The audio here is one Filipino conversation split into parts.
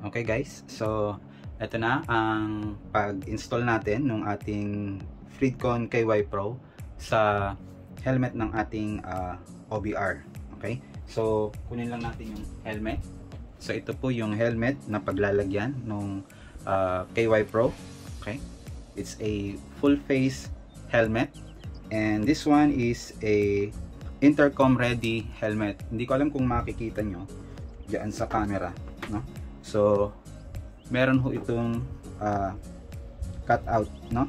Okay guys, so ito na ang pag-install natin ng ating Freedcon KY Pro sa helmet ng ating OBR. Okay, so kunin lang natin yung helmet. So ito po yung helmet na paglalagyan ng KY Pro. Okay, it's a full face helmet and this one is a intercom ready helmet. Hindi ko alam kung makikita nyo diyan sa camera, no? So meron ho itong cut out, no?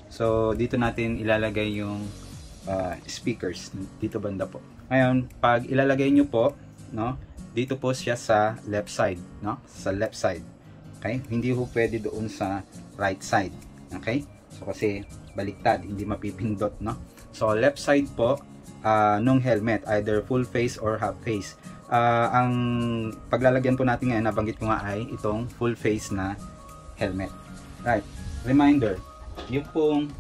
So dito natin ilalagay yung speakers dito banda po. Ngayon, pag ilalagay nyo po, no, dito po siya sa left side, no? Sa left side. Okay? Hindi ho pwede doon sa right side. Okay? So kasi baliktad, hindi mapipindot, no? So left side po nung helmet, either full face or half face. Ang paglalagyan po natin ngayon, nabanggit ko nga, ay itong full face na helmet. Right. Reminder, yung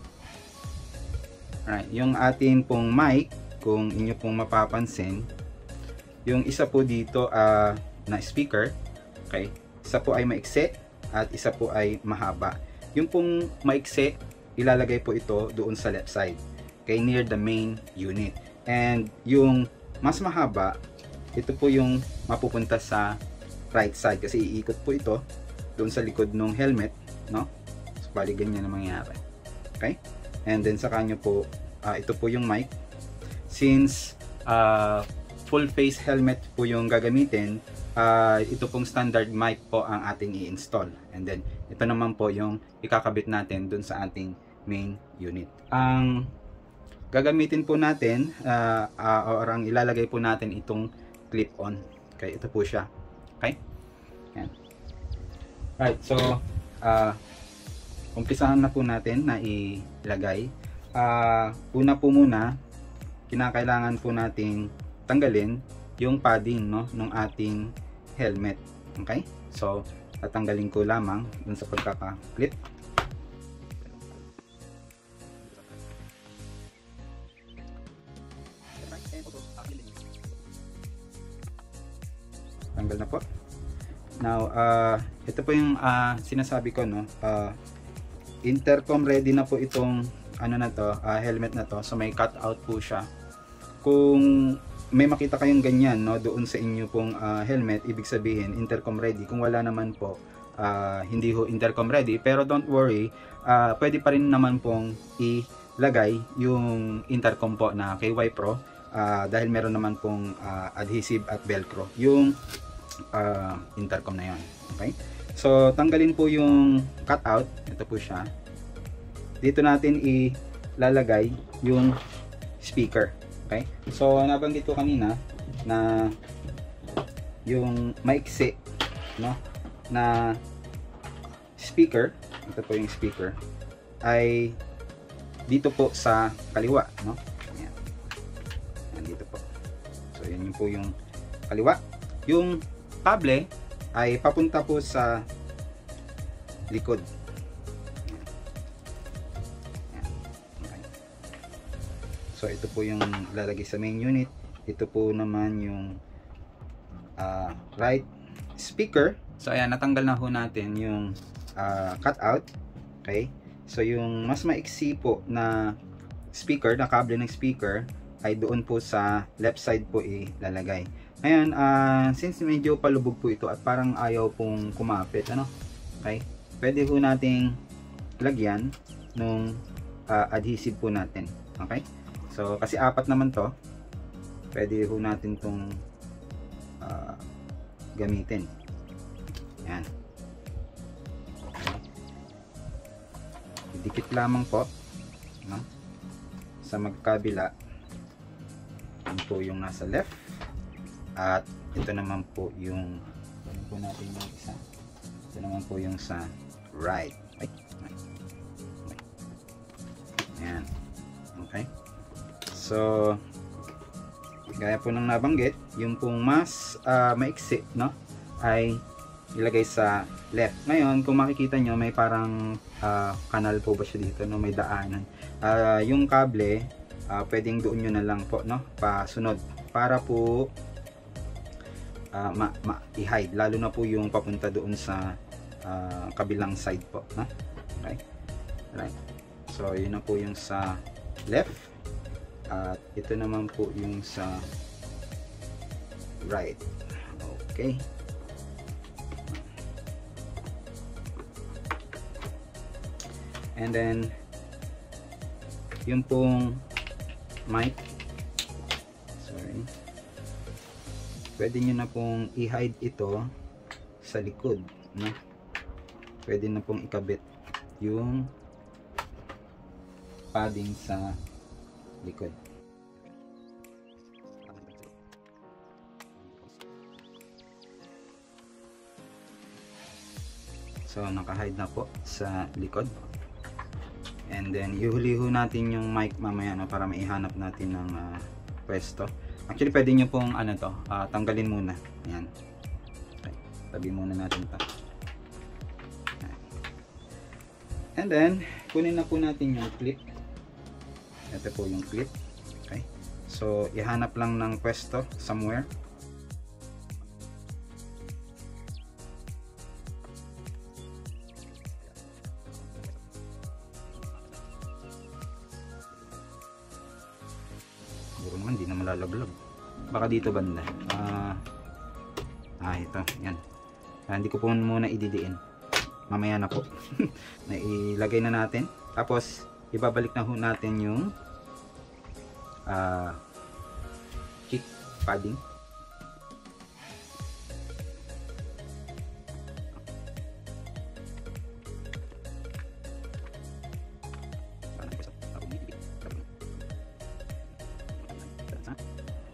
ating pong mic, kung inyo pong mapapansin, yung isa po dito na speaker, okay? Isa po ay maikse at isa po ay mahaba. Yung pong maikse, ilalagay po ito doon sa left side, okay, near the main unit. And yung mas mahaba, ito po yung mapupunta sa right side kasi iikot po ito doon sa likod ng helmet, no? So bali ganyan ang mangyayari. Okay? And then sa kanyo po, ito po yung mic. Since full face helmet po yung gagamitin, ito pong standard mic po ang ating i-install. And then ito naman po yung ikakabit natin doon sa ating main unit. Ang gagamitin po natin or ang ilalagay po natin itong clip on. Okay, ito po siya. Okay? Yan. Right, so umpisahan na po natin na ilagay. Una po muna, kinakailangan po nating tanggalin yung padding, no, ng ating helmet. Okay? So tatanggalin ko lamang dun sa pagkaka-clip. Tanggal na po. Now, ito po yung sinasabi ko, no. Intercom ready na po itong ano na to, helmet na to. So may cut out po siya. Kung may makita kayong ganyan, no, doon sa inyo pong helmet, ibig sabihin intercom ready. Kung wala naman po, hindi ho intercom ready. Pero don't worry, pwede pa rin naman pong ilagay yung intercom po na KY Pro, dahil meron naman pong adhesive at velcro yung intercom na yon. Okay, so tanggalin po yung cutout. Ito po siya. Dito natin ilalagay yung speaker. Okay, so nabanggit ko kanina na yung maiksi, no, na speaker, ito po yung speaker, ay dito po sa kaliwa, no. Ayan. Ayan, dito po. So yan po yung kaliwa. Yung kable ay papunta po sa likod. Ayan. Okay. So ito po yung lalagay sa main unit. Ito po naman yung right speaker. So ayan, natanggal na ho natin yung cutout. Okay, so yung mas maiksi po na speaker, na kable ng speaker, ay doon po sa left side po ilalagay. Ngayon, since medyo palubog po ito at parang ayaw pong kumapit, ano, okay, pwede po nating lagyan nung adhesive po natin. Okay, so kasi apat naman to, pwede po natin tong gamitin. Yan. Dikit lamang po, no, sa magkabila. Yan po yung nasa left. At ito naman po yung po natin yung isa. Ito naman po yung sa right. Ayan. Okay. So gaya po ng nabanggit, yung pong mas maiksi, no, ay ilagay sa left. Ngayon, kung makikita nyo, may parang kanal po ba siya dito, no, may daanan. Yung kable, pwedeng doon nyo na lang po, no, pasunod para po i-hide, lalo na po yung papunta doon sa kabilang side po, no? Okay, right. So yun na po yung sa left, at ito naman po yung sa right. Okay, and then yung pong mic, sorry, pwede nyo na pong i-hide ito sa likod, no? Pwede na pong ikabit yung padding sa likod. So naka-hide na po sa likod. And then ihuli-ho natin yung mic mamaya, no, para maihanap natin ng pwesto. Actually pwede nyo pong tanggalin muna. Ayan. Okay. Tabi muna natin ito. And then kunin na po natin yung clip. Ito po yung clip. Okay. So ihanap lang ng pwesto somewhere. Siguro naman hindi na malalaglag. Baka dito banda. Ito. Yan. Hindi ko po muna ididiin. Mamaya na po. Nailagay na natin. Tapos ibabalik na ho natin yung kick padding.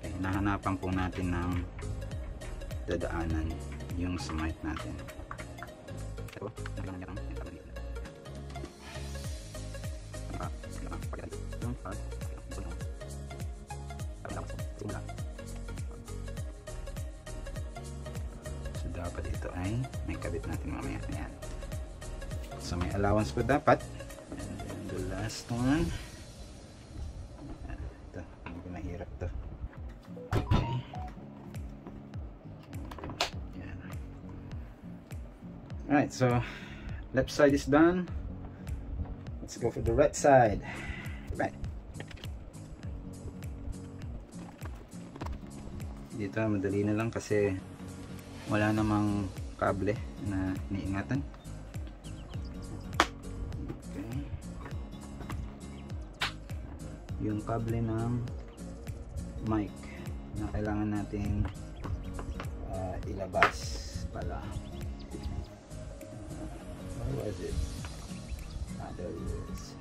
Okay, nahanapan po natin ng dadaanan yung sa mic natin. Ito, so dapat ito ay may kabit natin mamaya. Ayan. So may allowance po dapat. And then the last one, ito, medyo mahirap to. Okay. Ayan. Alright, so left side is done. Let's go for the right side. Right. Dito madali na lang kasi wala namang kable na iniingatan. Okay. Yung kable ng mic na kailangan natin ilabas pala. Where was it? There it is.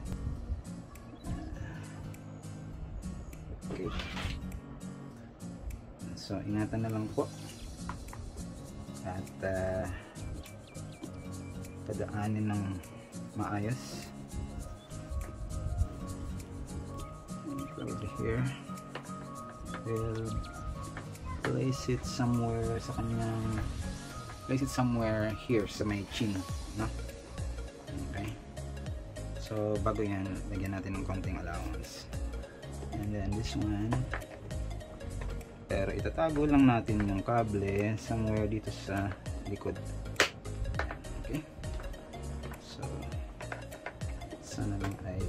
Okay. So ingatan na lang po at padaanin ng maayos. Over here, we'll place it somewhere sa kanyang, place it somewhere here sa may chin, no? Okay. So bago yan, lagyan natin ng konting allowance. And then this one, pero itatago lang natin yung kable somewhere dito sa likod. Okay. So sana lang ay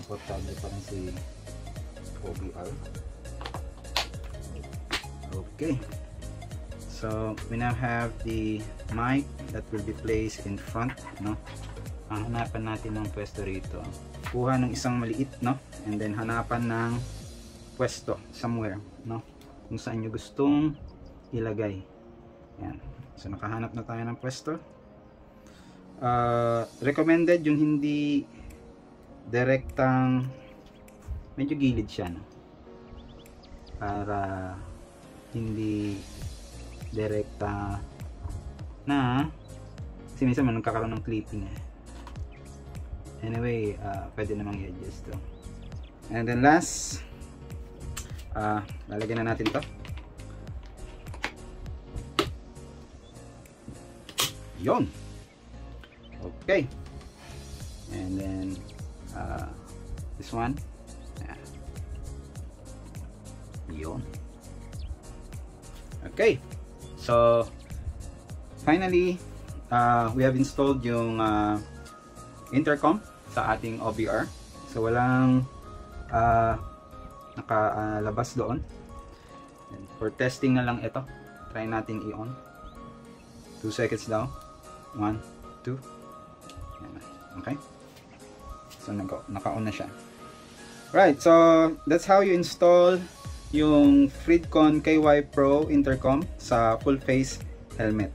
komportable pa rin si OBR. Okay. So we now have the mic that will be placed in front, no? Ang hanapan natin ng pwesto rito, kuha ng isang maliit, no? And then hanapan ng pwesto somewhere, no? Kung saan nyo gustong ilagay. Yan. So nakahanap na tayo ng pwesto. Recommended yung hindi direktang, medyo gilid siya, no? Para hindi direkta na, kasi minsan man nagkakaroon ng clipping. Anyway, pwede namang i-adjust to. And then last, lalagyan na natin to. Yon. Okay. And then this one. Yon. Okay. So, finally, we have installed yung intercom sa ating OBR. So, walang nakalabas doon. And for testing na lang ito. Try natin i-on. 2 seconds daw. 1, 2. Okay. So, naka-on na siya. Right. So, that's how you install yung Fridcon KY Pro intercom sa full face helmet.